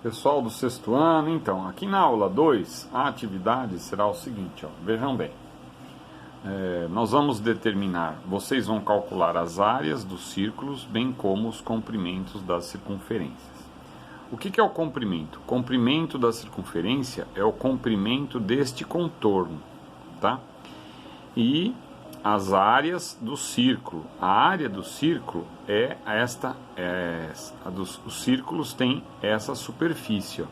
Pessoal do sexto ano, então, aqui na aula 2, a atividade será o seguinte, ó, vejam bem. Nós vamos determinar, vocês vão calcular as áreas dos círculos, bem como os comprimentos das circunferências. O que é o comprimento? O comprimento da circunferência é o comprimento deste contorno, tá? E as áreas do círculo. A área do círculo é esta, os círculos têm essa superfície, ó.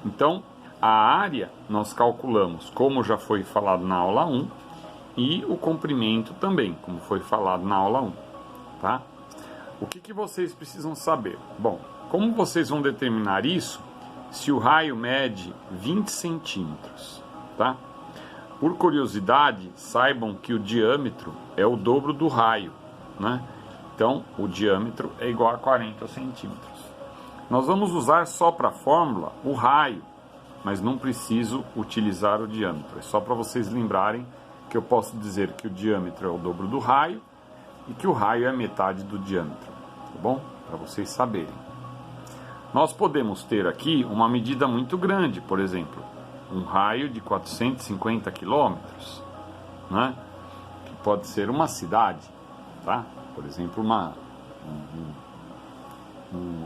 Então, a área nós calculamos, como já foi falado na aula 1, e o comprimento também, como foi falado na aula 1, tá? O que vocês precisam saber? Bom, como vocês vão determinar isso se o raio mede 20 centímetros, tá? Por curiosidade, saibam que o diâmetro é o dobro do raio, né? Então, o diâmetro é igual a 40 centímetros. Nós vamos usar só para a fórmula o raio, mas não preciso utilizar o diâmetro. É só para vocês lembrarem que eu posso dizer que o diâmetro é o dobro do raio e que o raio é metade do diâmetro, tá bom? Para vocês saberem. Nós podemos ter aqui uma medida muito grande, por exemplo, um raio de 450 quilômetros, né? Que pode ser uma cidade, tá? Por exemplo,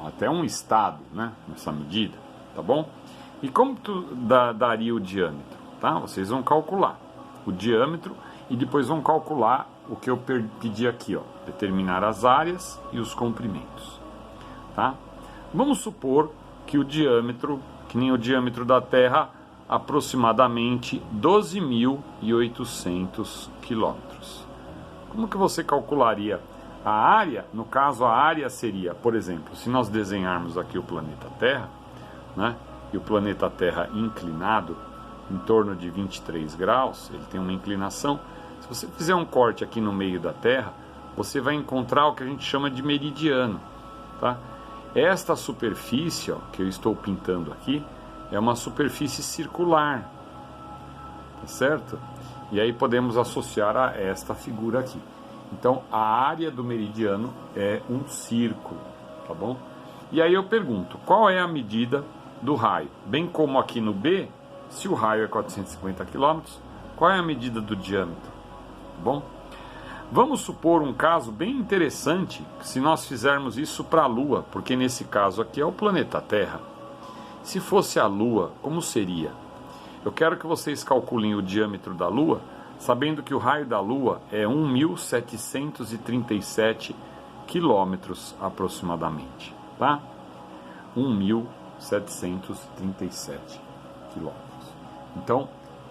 até um estado, né? Nessa medida, tá bom? E como daria o diâmetro, tá? Vocês vão calcular o diâmetro e depois vão calcular o que eu pedi aqui, ó, determinar as áreas e os comprimentos, tá? Vamos supor que o diâmetro, que nem o diâmetro da Terra, aproximadamente 12.800 quilômetros. Como que você calcularia a área? No caso, a área seria, por exemplo, se nós desenharmos aqui o planeta Terra, né, e o planeta Terra inclinado em torno de 23 graus, ele tem uma inclinação. Se você fizer um corte aqui no meio da Terra, você vai encontrar o que a gente chama de meridiano, tá? Esta superfície, ó, que eu estou pintando aqui, é uma superfície circular, tá certo? E aí podemos associar a esta figura aqui. Então, a área do meridiano é um círculo, tá bom? E aí eu pergunto, qual é a medida do raio? Bem como aqui no B, se o raio é 450 km, qual é a medida do diâmetro? Tá bom? Vamos supor um caso bem interessante, se nós fizermos isso para a Lua, porque nesse caso aqui é o planeta Terra. Se fosse a Lua, como seria? Eu quero que vocês calculem o diâmetro da Lua, sabendo que o raio da Lua é 1.737 quilômetros aproximadamente, tá? 1.737 quilômetros. Então,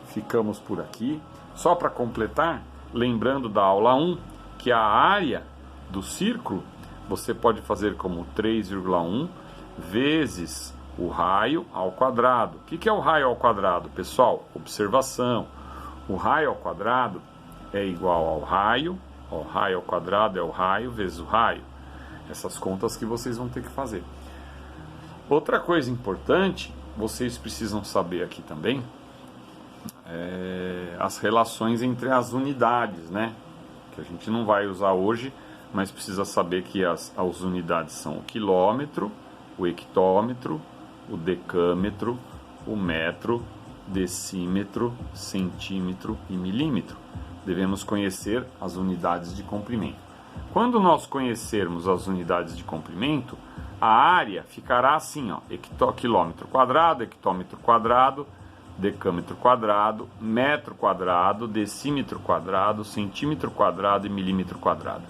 ficamos por aqui. Só para completar, lembrando da aula 1, que a área do círculo você pode fazer como 3,1 vezes o raio ao quadrado. O que é o raio ao quadrado, pessoal? Observação. O raio ao quadrado é igual ao raio ao quadrado é o raio vezes o raio. Essas contas que vocês vão ter que fazer. Outra coisa importante, vocês precisam saber aqui também, as relações entre as unidades, né? Que a gente não vai usar hoje, mas precisa saber que as unidades são o quilômetro, o hectômetro, o decâmetro, o metro, decímetro, centímetro e milímetro. Devemos conhecer as unidades de comprimento. Quando nós conhecermos as unidades de comprimento, a área ficará assim, ó, quilômetro quadrado, hectômetro quadrado, decâmetro quadrado, metro quadrado, decímetro quadrado, centímetro quadrado e milímetro quadrado.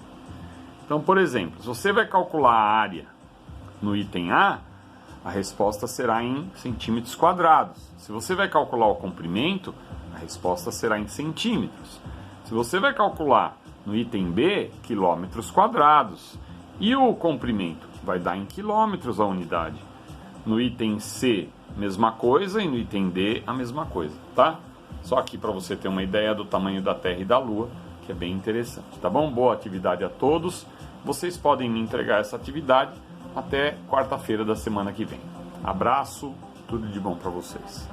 Então, por exemplo, se você vai calcular a área no item A, a resposta será em centímetros quadrados. Se você vai calcular o comprimento, a resposta será em centímetros. Se você vai calcular no item B, quilômetros quadrados. E o comprimento vai dar em quilômetros a unidade. No item C, mesma coisa, e no item D, a mesma coisa, tá? Só aqui para você ter uma ideia do tamanho da Terra e da Lua, que é bem interessante, tá bom? Boa atividade a todos. Vocês podem me entregar essa atividade até quarta-feira da semana que vem. Abraço, tudo de bom para vocês.